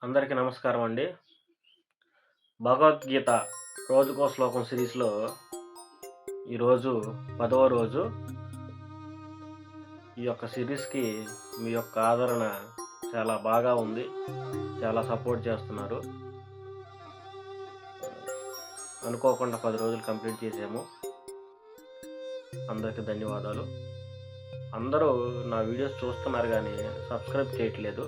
అందరికీ నమస్కారం అండి. భగవద్గీత రోజుకో శ్లోకం సిరీస్‌లో ఈరోజు 10వ రోజు. ఈ యొక్క సిరీస్‌కి మీ యొక్క ఆదరణ చాలా బాగా ఉంది. చాలా సపోర్ట్ చేస్తున్నారు. అనుకోకుండా 10 రోజులు కంప్లీట్ చేసాము. అందరికీ ధన్యవాదాలు. అందరూ నా వీడియోస్ చూస్తున్నారు కానీ సబ్స్క్రైబ్ చేయట్లేదు.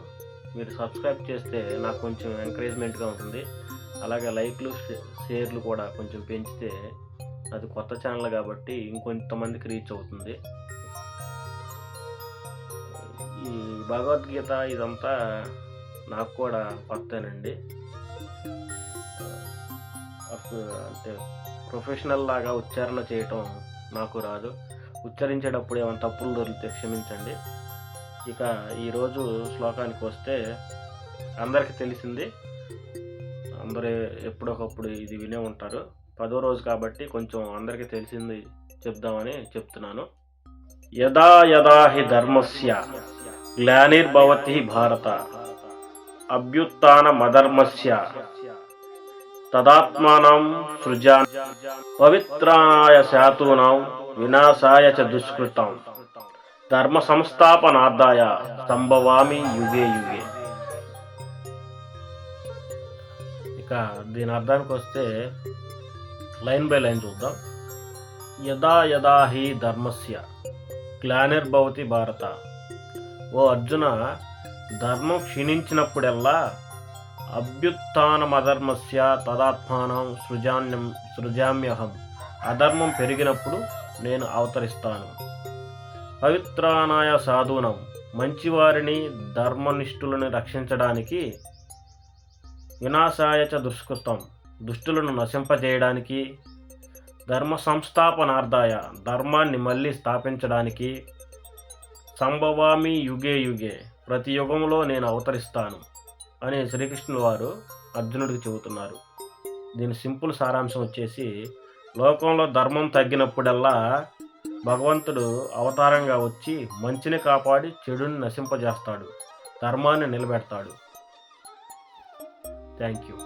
మీరు సబ్స్క్రైబ్ చేస్తే నాకు కొంచెం ఎంకరేజ్మెంట్గా ఉంటుంది. అలాగే లైక్లు షేర్లు కూడా కొంచెం పెంచితే అది కొత్త ఛానల్ కాబట్టి ఇంకొంతమందికి రీచ్ అవుతుంది. ఈ భగవద్గీత ఇదంతా నాకు కూడా కొత్తేనండి. అంటే ప్రొఫెషనల్ లాగా ఉచ్చారణ చేయటం నాకు రాదు. ఉచ్చరించేటప్పుడు ఏమైనా తప్పులు దొరికితే క్షమించండి. ఇక ఈరోజు శ్లోకానికి వస్తే అందరికీ తెలిసింది, అందరూ ఎప్పుడొకప్పుడు ఇది వినే ఉంటారు. 10వ రోజు కాబట్టి కొంచెం అందరికీ తెలిసింది చెప్దామని చెప్తున్నాను. యదా యదా హి ధర్మస్య గ్లానిర్భవతి భారత అభ్యుత్థానమధర్మస్య తదాత్మానం సృజామి పవిత్రాయ శాతూనాం వినాశాయ చ దుష్కృతాం ధర్మ సంస్థాపనార్థాయ సంభవామి యుగే యుగే. ఇక దీని అర్థానికి వస్తే లైన్ బై లైన్ చూద్దాం. యదా యదా హి ధర్మస్య గ్లానిర్భవతి భారత. ఓ అర్జున, ధర్మం క్షీణించినప్పుడెల్లా అభ్యుత్థానమధర్మస్య తదాత్మానం సృజామ్యహం. అధర్మం పెరిగినప్పుడు నేను అవతరిస్తాను. పవిత్రానాయ సాధూనం. మంచివారిని ధర్మనిష్ఠులను రక్షించడానికి, వినాశాయ చ దుష్కృతం. దుష్టులను నశింపజేయడానికి, ధర్మ సంస్థాపనార్థాయ. ధర్మాన్ని మళ్ళీ స్థాపించడానికి, సంభవామి యుగే యుగే. ప్రతి యుగంలో నేను అవతరిస్తాను అని శ్రీకృష్ణుల వారు అర్జునుడికి చెబుతున్నారు. దీని సింపుల్ సారాంశం వచ్చేసి, లోకంలో ధర్మం తగ్గినప్పుడల్లా భగవంతుడు అవతారంగా వచ్చి మంచిని కాపాడి చెడుని నశింపజేస్తాడు, ధర్మాన్ని నిలబెడతాడు. Thank you.